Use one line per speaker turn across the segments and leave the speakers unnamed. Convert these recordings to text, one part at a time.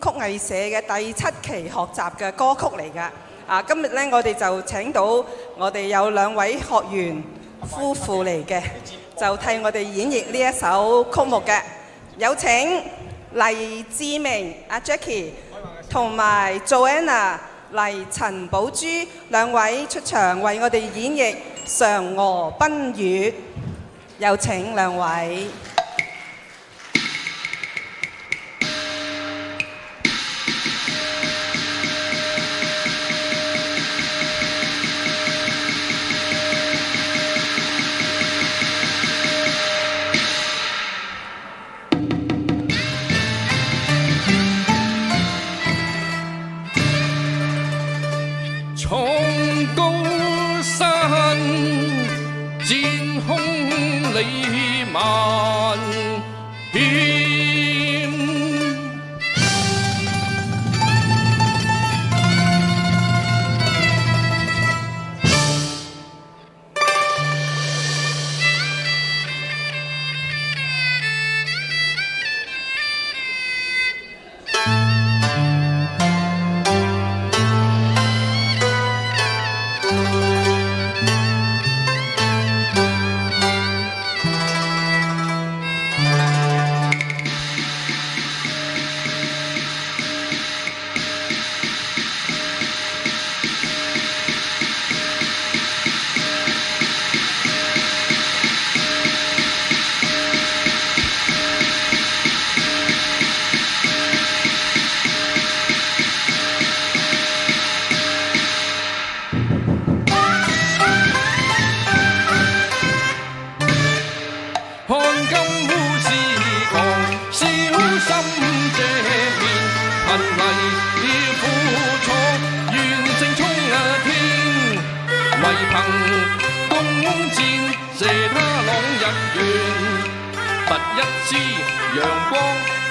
曲藝社嘅第7期學習嘅歌曲嚟㗎。今日呢，我哋就請到我哋有2位學員夫婦嚟嘅，就替我哋演繹呢一首曲目嘅。有請黎志明阿 Jackie 同埋 Joanna 黎陳寶珠2位出場為我哋演繹嫦娥奔月。有請2位。
從高山戰空里漫險，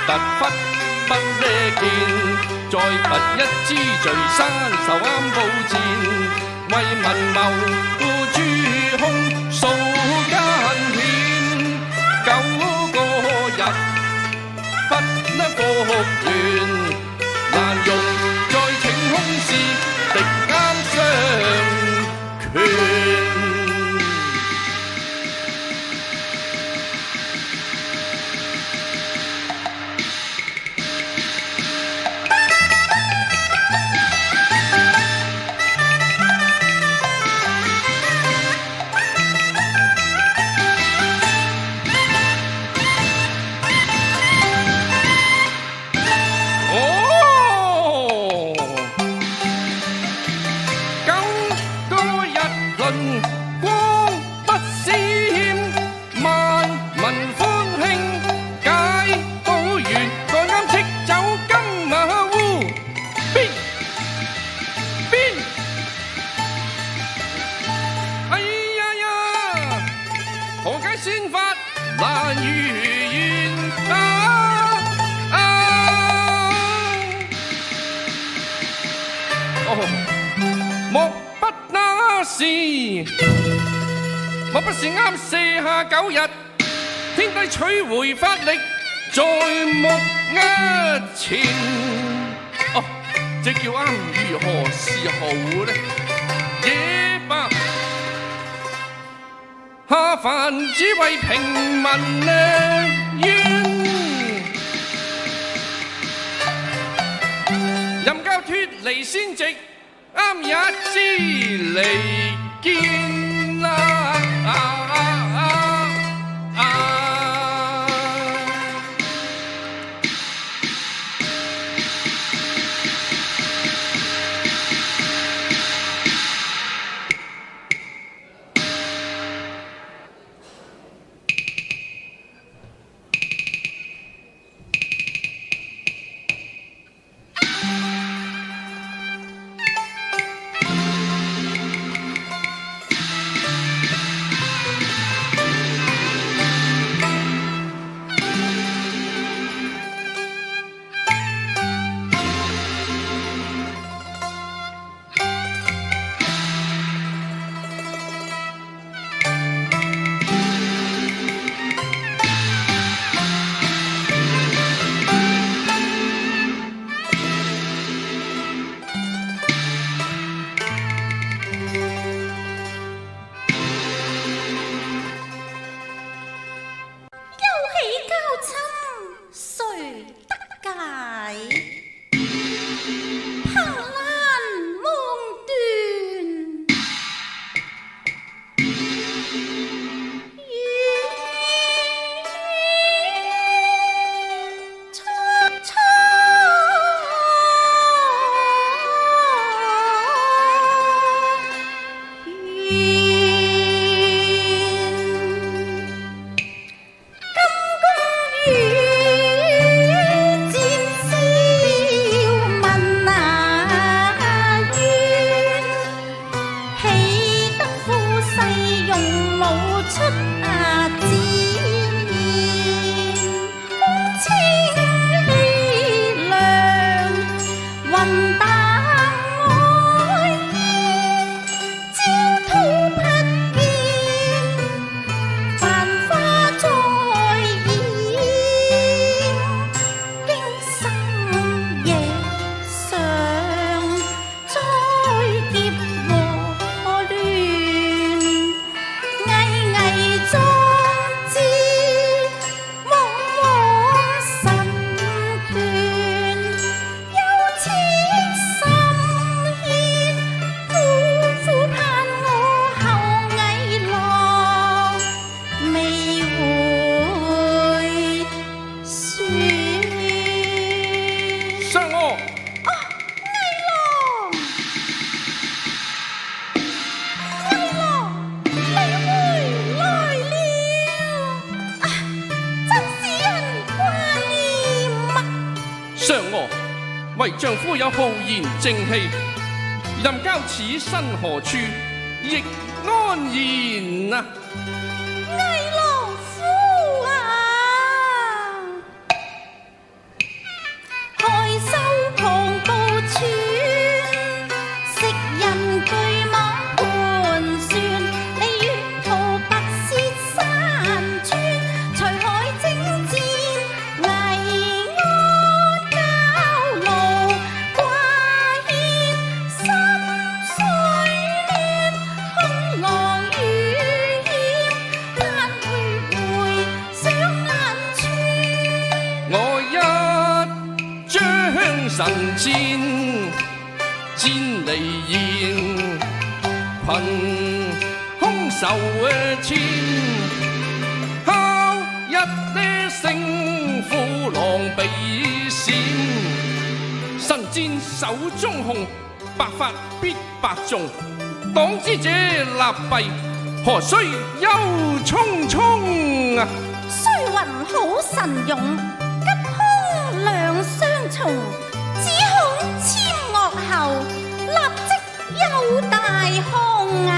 突忽不呢見，再拔一支聚山受啱報戰，為民謀諸空數艱險，9個日不呢復原，難容再逞凶事，敵啱相權。莫不是啱射下9日，天帝取回法力，在目額前。哦，這叫啱，如何是好呢？野吧，下凡只為平民冤，任教脫離先直，啱也知離見啦。嫦娥為丈夫有浩然正氣，任交此身何處，亦安然啊！
魏郎夫啊，害羞狂暴串，食人巨蟒盤旋，你沿途跋涉山川，隨海征戰，危安交路掛牽，心碎亂，空浪遇險，盼去回想眼穿。
我一將神箭，箭離弦，群凶獸千，敲一聲虎狼避閃，神箭手中控，百發必百中，黨之者立弊，何須憂匆匆啊！
雖雲好神勇，急空兩相從，只恐簽惡後，立即憂大凶啊！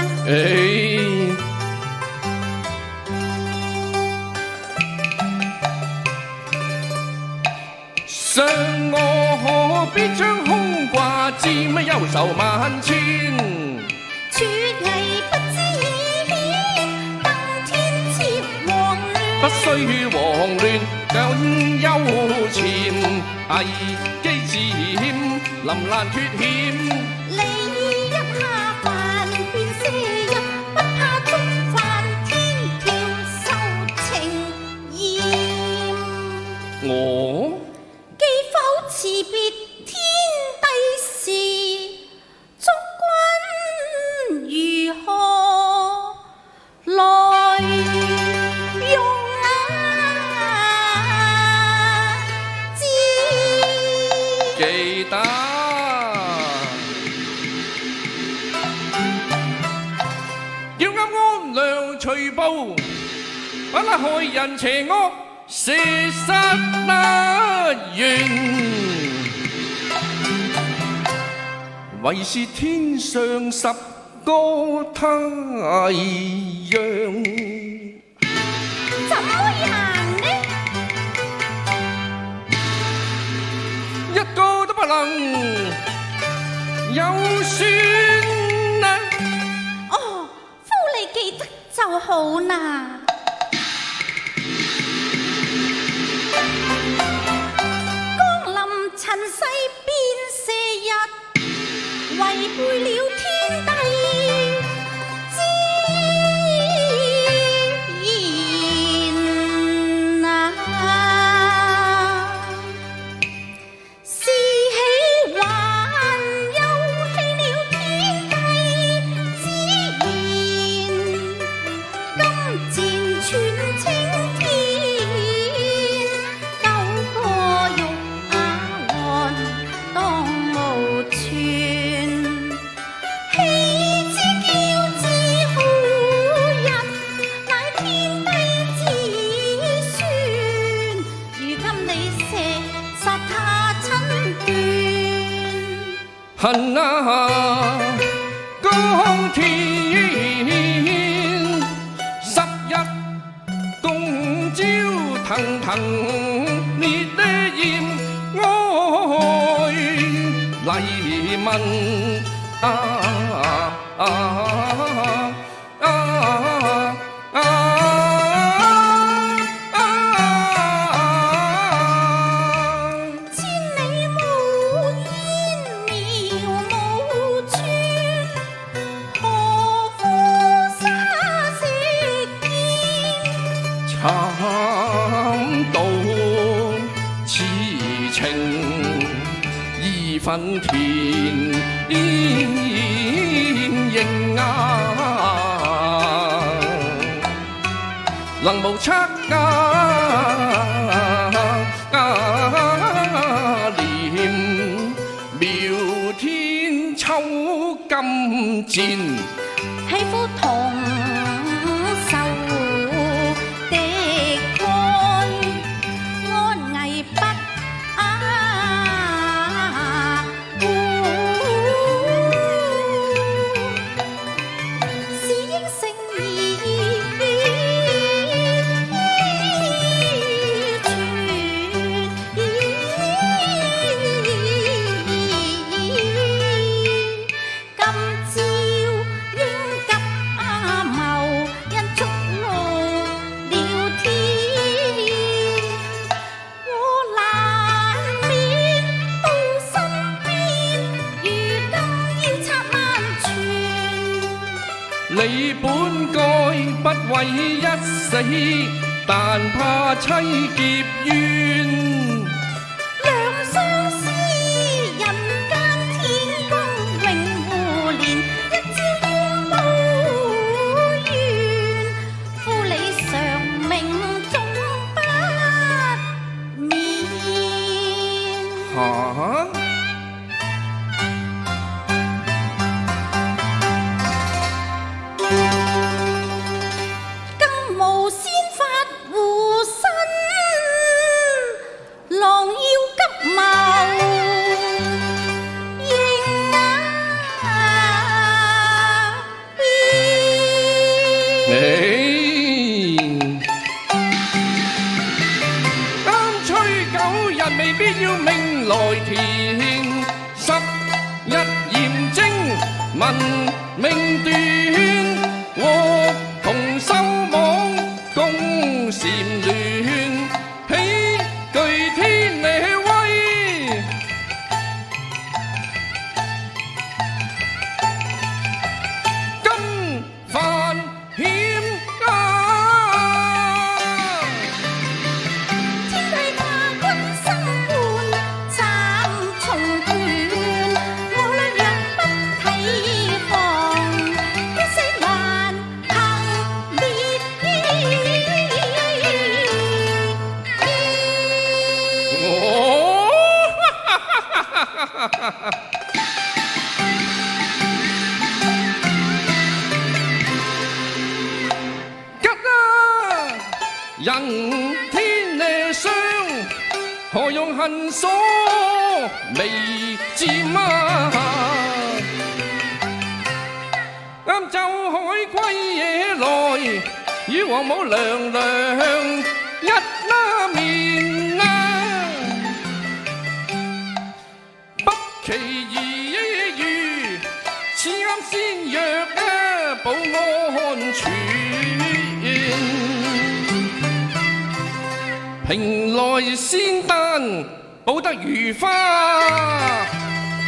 嫦娥何必將空掛箭，憂愁萬千？
處危不知已顯，登天接黃亂。
不須遑亂，更憂潛，危機自險，臨難脫險。
你一下凡便射入，不怕觸犯天條，受情嚴。
我
既否辭別天地時，祝君如何來用知？
記得要啱安良隨步，不害人邪惡，射殺那緣。為是天上十個太陽，
怎會行呢？
一個都不能有損啊！
哦，夫你記得就好啦。江臨塵世變射日，違背了天地之言啊！是喜還又棄了天地之言，今朝
恨啊！江天11共照騰騰烈焰愛黎民慘到痴情義憤填形能無測念妙天抽金箭，
喜歡同仇敵幹，安危不顧，是應誠意
你本該不為一死，但怕妻劫冤。
兩相思，人間天公永互連，一朝煙無緣，負你償命終不眠。
嚇！啱吹9日未必要命來填，11驗證文明斷，獲同收網共禪亂，喜具天理威，今犯險吉啊！人天理傷，何用恨鎖眉尖啊！啱就海歸野來，與王母娘娘一拉面啊！不期而遇，似啱先約啊，保安全。平來仙丹，保得如花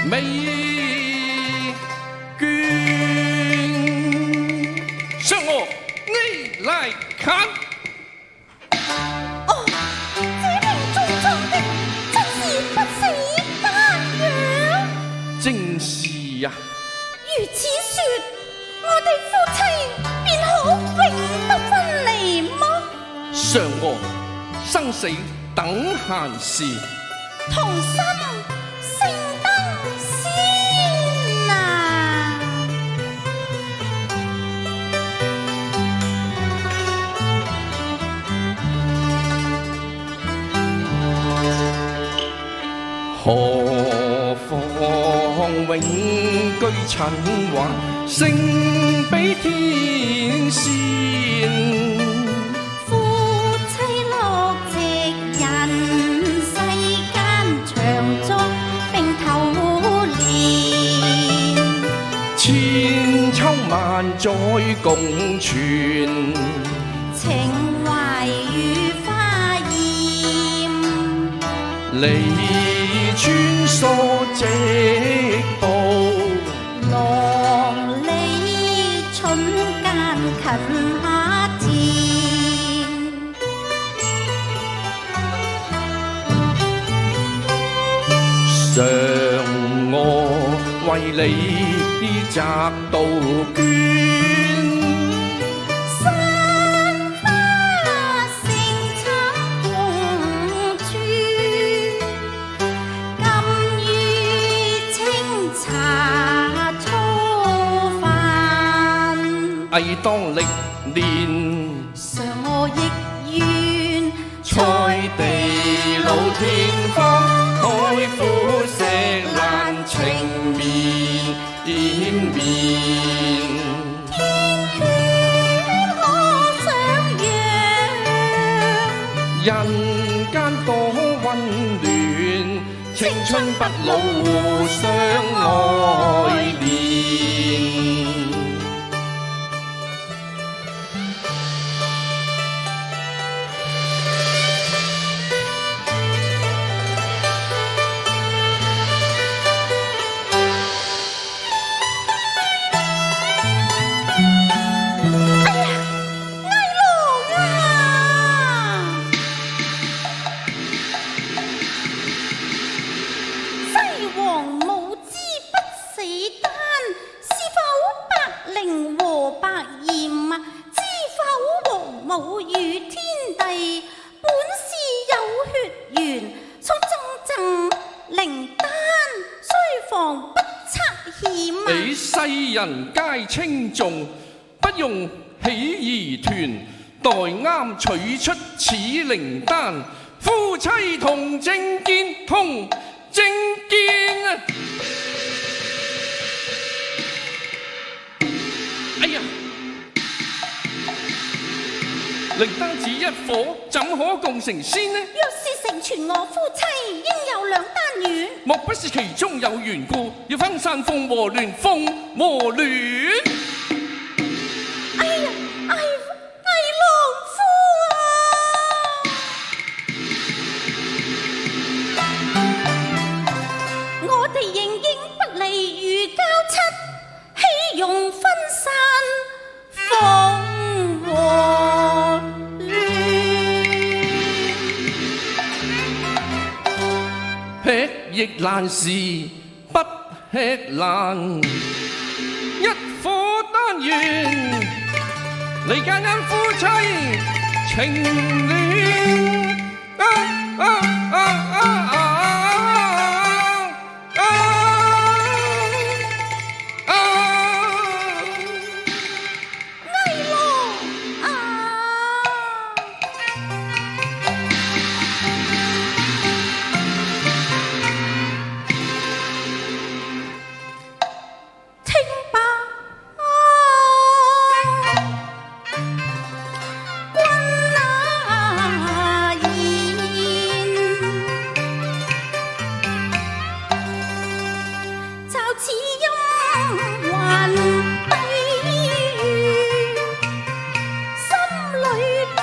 美眷。相我你來看。
哦，這瓶中藏的真是不死丹藥。
正是啊。
如此說，我哋夫妻便可永不分離麼？
相我生死等閒事，
同心勝燈仙啊！
何妨王永居塵寰，勝比天仙。
夫妻樂夕人世間，長作並頭連。
千秋萬載共存，
情懷如花艷，
離穿梭直步，
浪里春間近下田。
嫦娥為你摘杜鵑，
山花盛插紅珠，甘於清茶粗飯。
藝當歷練，
常我亦願
賽地老天荒，海枯石爛情綿綿。
天犬可想揚，
人間多溫暖，青春不老相愛戀。
西王母之不死丹，是否白靈和白焰啊？知否王母與天地本是有血緣，所贈靈丹，須防不測險啊！
俾世人皆稱頌，不用起疑團，待啱取出此靈丹，夫妻同正見，同正見啊！哎呀，靈丹只一顆，怎可共成仙呢？
若是成全我夫妻，應有兩丹丸。
莫不是其中有緣故，要分散鳳和戀，鳳和戀。
哎呀，魏郎夫啊！我哋仍應不離如膠漆，豈容分散鳳和戀。
吃亦難時不吃難，一顆丹丸，離間因夫妻情戀。
魏郎啊！清白君那言，就似陰魂低語，心裏頓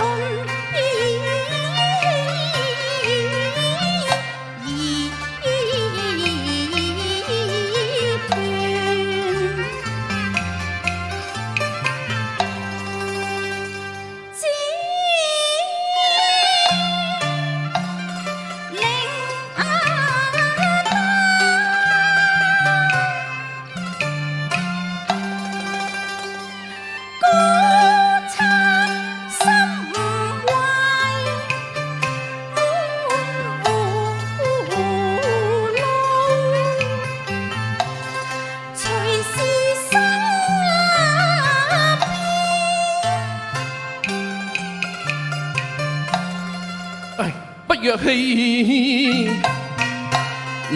不若棄靈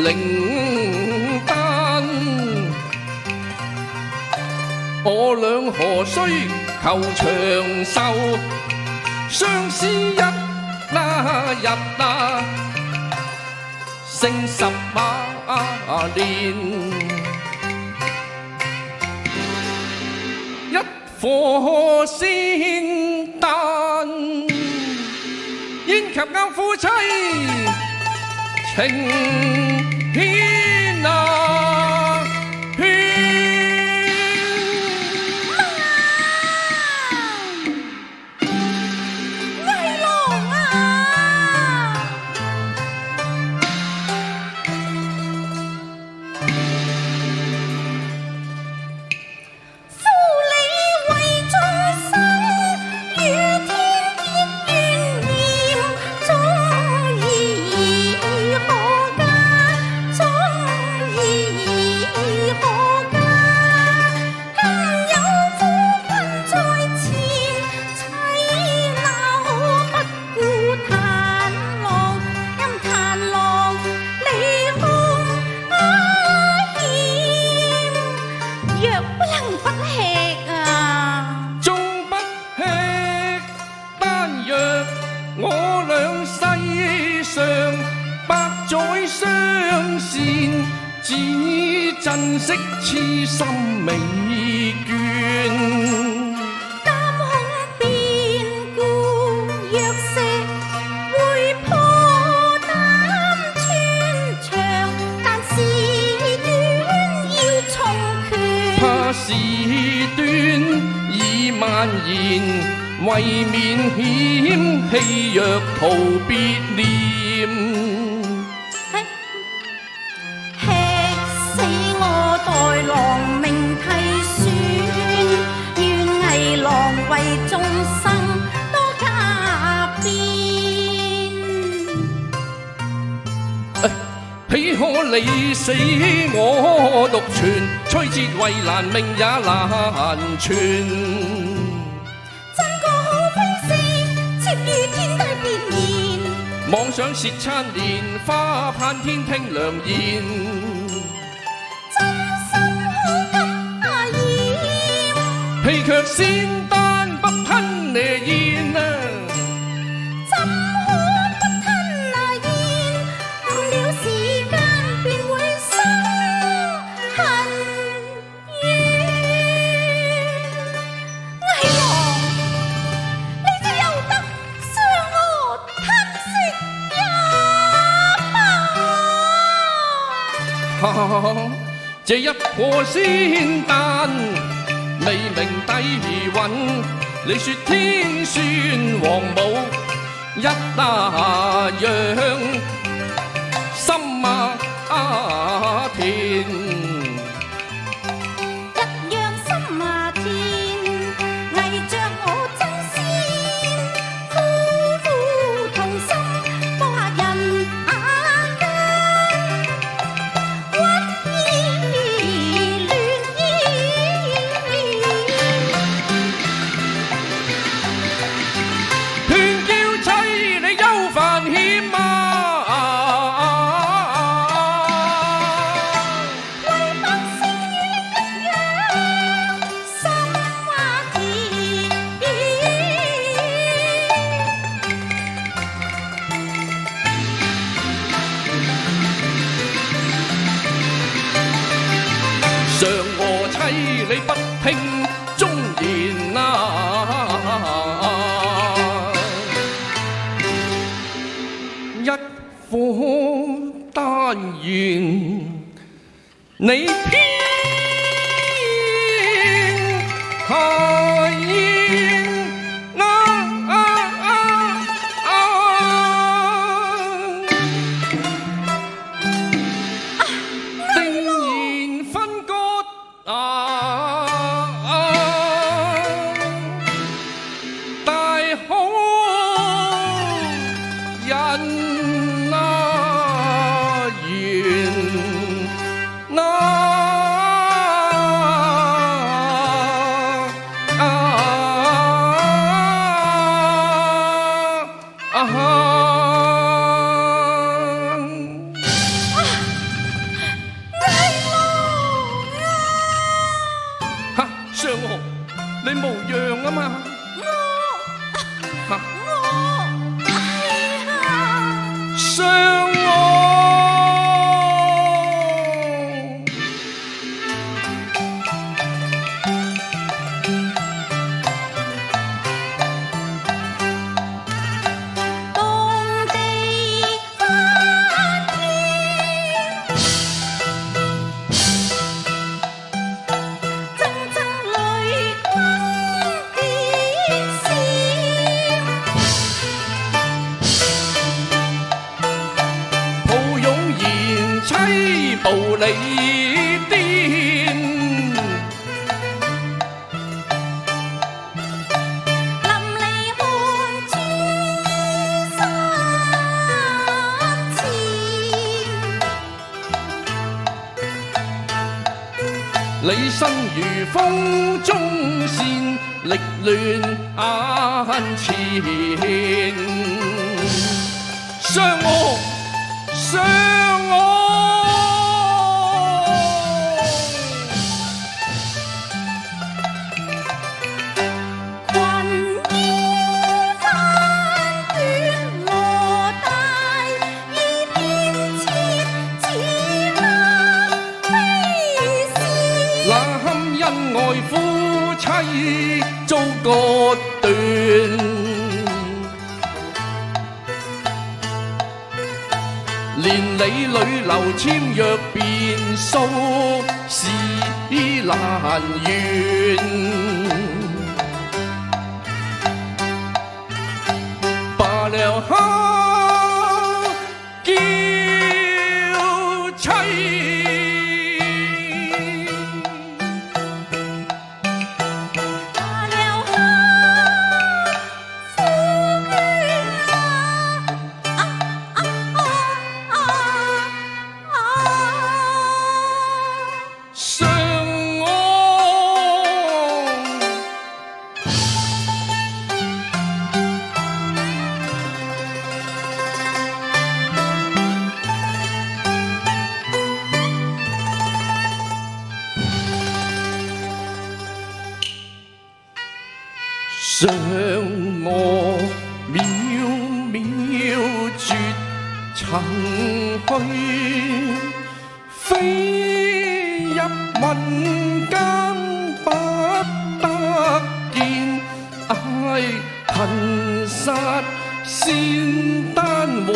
丹。我倆何須求長壽？相思一日勝10年。一顆仙丹，焉及啱夫妻情牽啊牽。
危郎啊！夫你為眾生，與天結怨念，忠義何家？忠義何家？今有夫君在前，妻鬧不顧彈郎，因彈郎離空欠，若不能不吃啊！
終不吃丹藥，我倆世上百載相善，只珍惜痴心美眷。
監控變故，若石會破膽穿牆，但事端要重拳。
怕事端已蔓延，為免險氣若逃別念。
吃死我代郎命替選，願危郎為眾生多加鞭。
豈可你死我獨存？摧折為難，命也難全。
真個好飛星，妾與天帝別言。
妄想舌燦蓮花，盼天聽良言。
真心好感厭，
屁卻仙丹不吞呢煙啊！
怎可不吞那煙？誤了時間便會生恨怨。危郎，你這有德傷我吞食也罷。
這一顆仙丹，未明底蘊。你說天孫王母一樣，心田。
一樣心田，危着我爭先，夫婦同心，播下人間，鬱意亂意。
勸嬌妻你憂煩險啊！
為百姓與力一樣，心田。
常和妻你不聽忠言啊！一顆丹願你偏下咽定然分割大好人緣相愛。無理癲，
淋漓看穿心纏，
你身如風中線，力亂眼前。相愛，相愛。愛夫妻遭割斷，連理裏流簽約變數是難圓，罷了哈嬌妻。想我渺渺絕塵去，飛入民間不得見，唉，恨殺仙丹和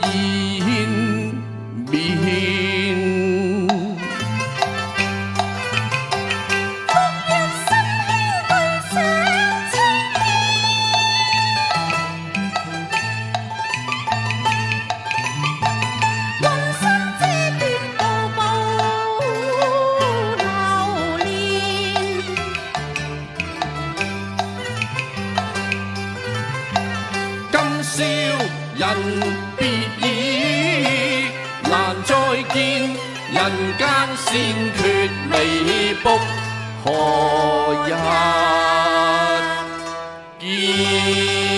燃面。笑人別已難再見，人間先決未卜何日見。